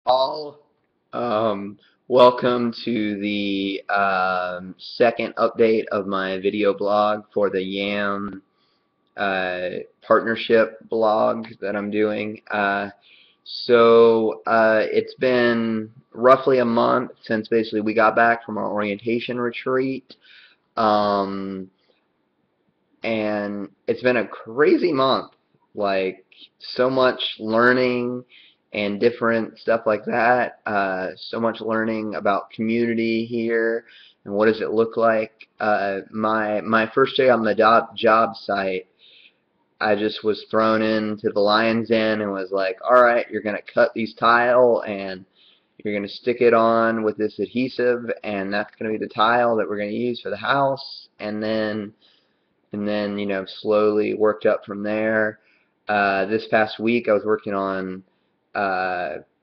All. Um, Welcome to the second update of my video blog for the YAMM partnership blog that I'm doing. It's been roughly a month since basically we got back from our orientation retreat. Um, and it's been a crazy month. Like, so much learning and different stuff like that. So much learning about community here and what does it look like. My first day on the job site, I just was thrown into the lion's den and was like, all right, you're gonna cut these tile and you're gonna stick it on with this adhesive, and that's gonna be the tile that we're gonna use for the house. And then slowly worked up from there. This past week I was working on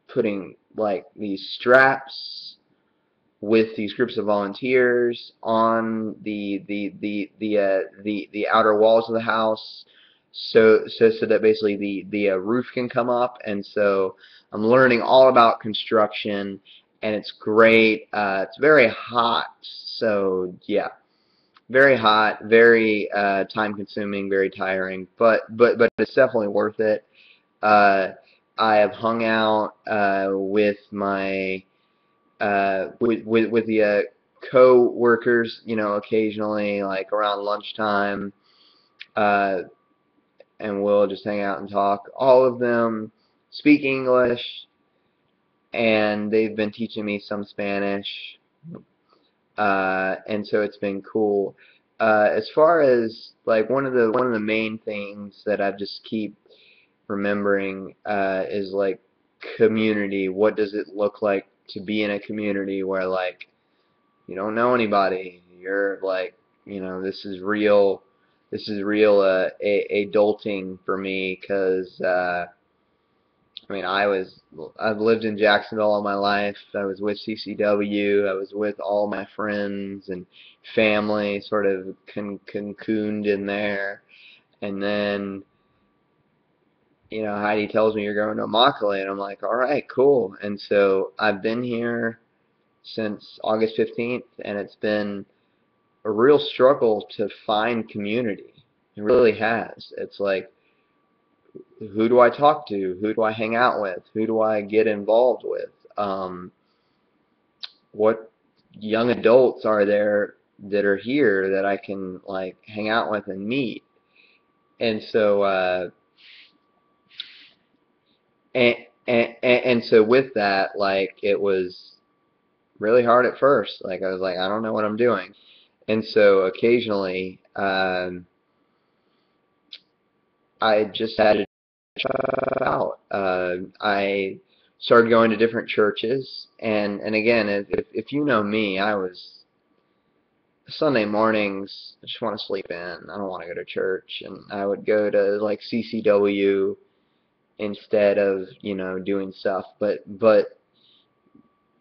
putting like these straps with these groups of volunteers on the outer walls of the house, so that basically the roof can come up. And so I'm learning all about construction, and it's great. It's very hot, so yeah, very hot, very time consuming, very tiring, but it's definitely worth it. Uh, I have hung out with my with the co-workers, occasionally, like around lunchtime, uh, and we'll just hang out and talk. All of them speak English, and they've been teaching me some Spanish. And so it's been cool. As far as like one of the main things that I just keep remembering is like community. What does it look like to be in a community where like you don't know anybody? You're like, this is real. This is real adulting for me because I mean, I've lived in Jacksonville all my life. I was with CCW. I was with all my friends and family, sort of cocooned in there. And then, Heidi tells me you're going to YAMMokalee, and I'm like, all right, cool. And so I've been here since August 15th, and it's been a real struggle to find community. It really has. It's like, who do I talk to? Who do I hang out with? Who do I get involved with? What young adults are there that are here that I can like hang out with and meet? And so and so with that, like, it was really hard at first. Like, I was like, I don't know what I'm doing. And so occasionally I just had to try out. I started going to different churches, and again, if you know me, I was Sunday mornings, I just want to sleep in. I don't want to go to church, and I would go to like CCW instead of doing stuff. But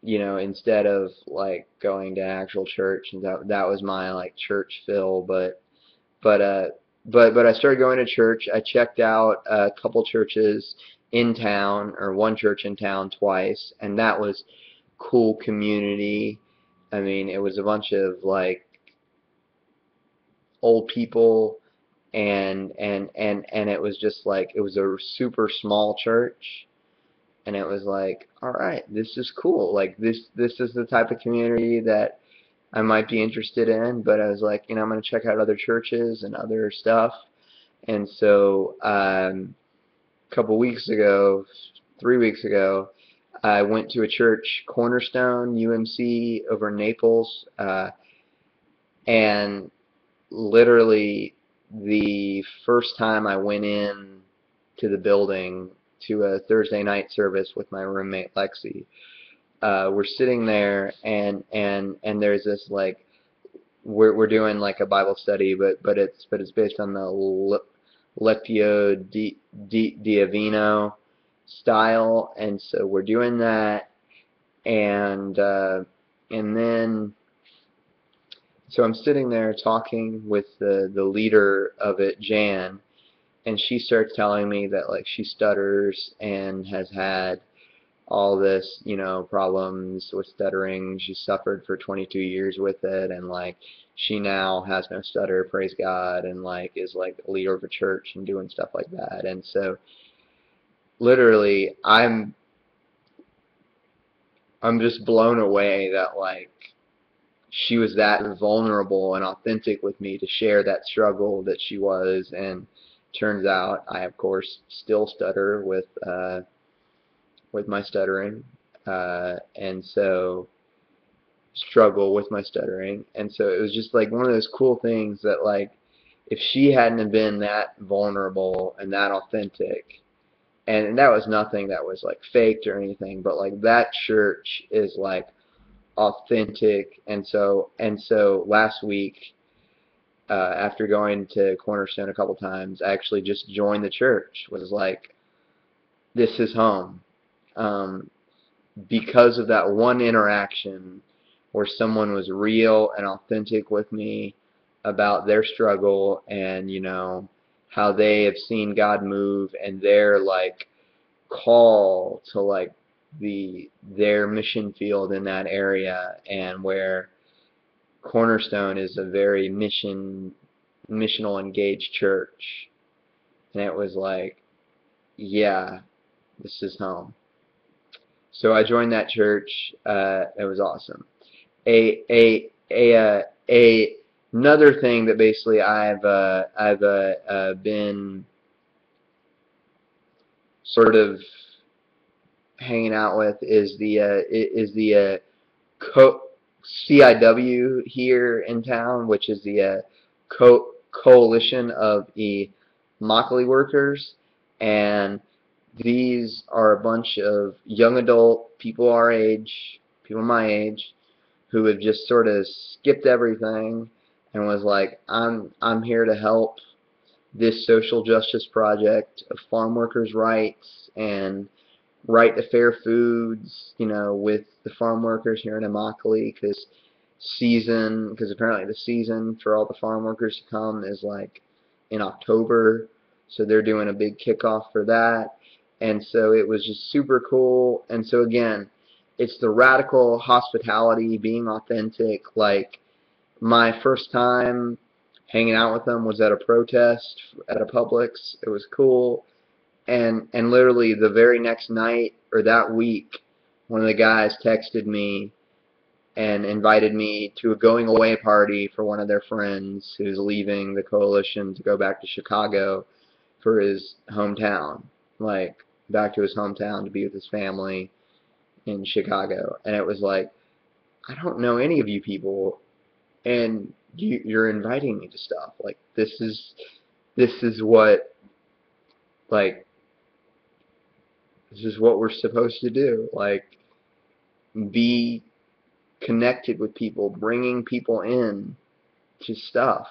instead of like going to actual church, and that was my like church fill. But uh but I started going to church. I checked out a couple churches in town, or one church in town twice, and that was cool community. I mean, it was a bunch of like old people, and it was just like, it was a super small church, and it was like, all right, this is cool. Like, this is the type of community that I might be interested in. But I was like, I'm going to check out other churches and other stuff. And so a couple weeks ago, 3 weeks ago, I went to a church, Cornerstone UMC, over in Naples, and literally the first time I went in to the building to a Thursday night service with my roommate Lexi, we're sitting there, and there's this like, we're doing like a Bible study, but it's based on the Lectio Divino style, and so we're doing that, and then so I'm sitting there talking with the leader of it, Jan, and she starts telling me that like she stutters and has had all this, you know, problems with stuttering. She suffered for 22 years with it, and like she now has no stutter, praise God, and like is like a leader of a church and doing stuff like that. And so literally I'm just blown away that like she was that vulnerable and authentic with me to share that struggle that she was. And turns out I of course still stutter with my stuttering, and so struggle with my stuttering. And so it was just like one of those cool things that like if she hadn't have been that vulnerable and that authentic, and that was nothing that was like faked or anything, but like that church is like authentic. And so last week, after going to Cornerstone a couple times, I actually just joined the church. Was like, this is home. Because of that one interaction where someone was real and authentic with me about their struggle, and you know how they have seen God move, and their like call to like their mission field in that area, and where Cornerstone is a very missional engaged church. And it was like, yeah, this is home. So I joined that church. It was awesome. Another thing that basically I've been sort of hanging out with is the CIW here in town, which is the coalition of YAMMokalee workers. And these are a bunch of young adult people our age, people my age, who have just sort of skipped everything and was like, I'm here to help this social justice project of farm workers' rights and right to fair foods, you know, with the farm workers here in YAMMokalee, because apparently the season for all the farm workers to come is like in October, so they're doing a big kickoff for that. And so it was just super cool. And so again, it's the radical hospitality, being authentic. Like my first time hanging out with them was at a protest at a Publix. It was cool. And literally the very next night or that week, one of the guys texted me and invited me to a going away party for one of their friends who's leaving the coalition to go back to Chicago for his hometown, like back to his hometown to be with his family in Chicago. And it was like, I don't know any of you people, and you're inviting me to stuff. Like this is what like this is what we're supposed to do. Like be connected with people, bringing people in to stuff.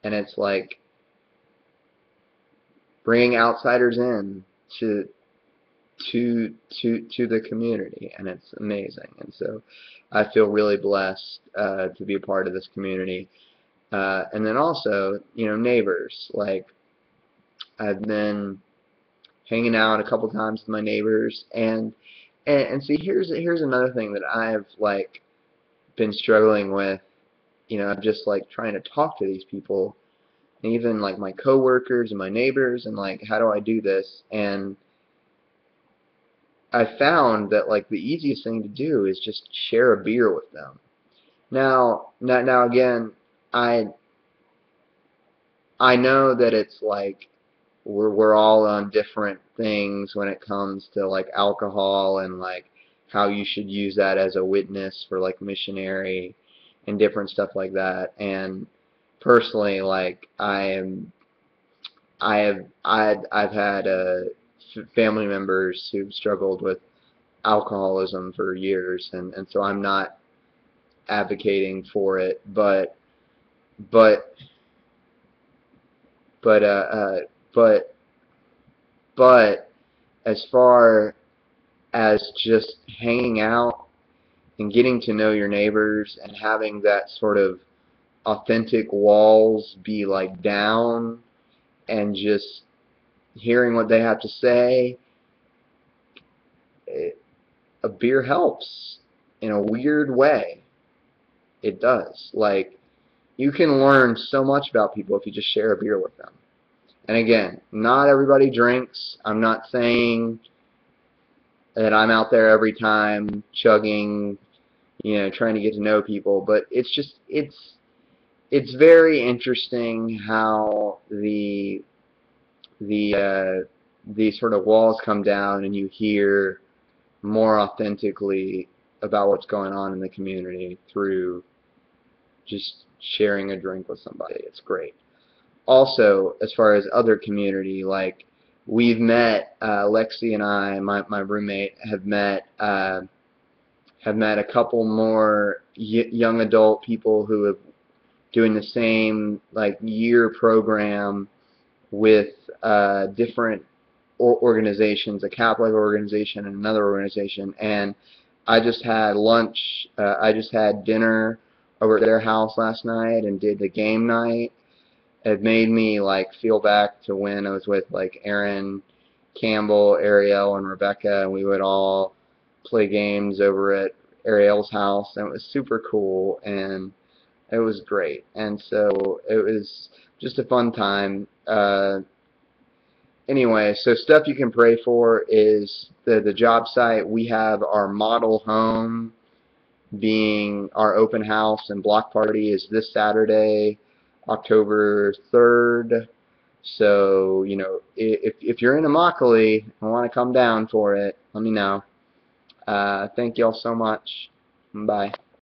And it's like bringing outsiders in to the community, and it's amazing. And so I feel really blessed to be a part of this community. And then also, you know, neighbors. Like I've been hanging out a couple times with my neighbors, and see, here's another thing that I've like been struggling with. You know, I'm just like trying to talk to these people, and even like my coworkers and my neighbors, and like, how do I do this? And I found that like the easiest thing to do is just share a beer with them. Now again, I know that it's like we're all on different things when it comes to like alcohol, and like how you should use that as a witness for like missionary and different stuff like that. And personally, like I've had family members who've struggled with alcoholism for years, and so I'm not advocating for it, but but but but but as far as just hanging out and getting to know your neighbors and having that sort of authentic walls be like down, and just hearing what they have to say, a beer helps in a weird way. It does. Like, you can learn so much about people if you just share a beer with them. And again, not everybody drinks. I'm not saying that I'm out there every time chugging, trying to get to know people, but it's very interesting how the sort of walls come down and you hear more authentically about what's going on in the community through just sharing a drink with somebody. It's great. Also, as far as other community, like we've met, Lexi and I, my roommate, have met a couple more young adult people who have doing the same like year program with different organizations, a Catholic organization and another organization, and I just had lunch, I just had dinner over at their house last night and did the game night. It made me like feel back to when I was with like Aaron Campbell, Ariel, and Rebecca, and we would all play games over at Ariel's house, and it was super cool, and it was great. And so it was just a fun time. Anyway, so stuff you can pray for is the job site. We have our model home being our open house and block party is this Saturday, October 3rd. So, if you're in YAMMokalee and want to come down for it, let me know. Thank y'all so much. Bye.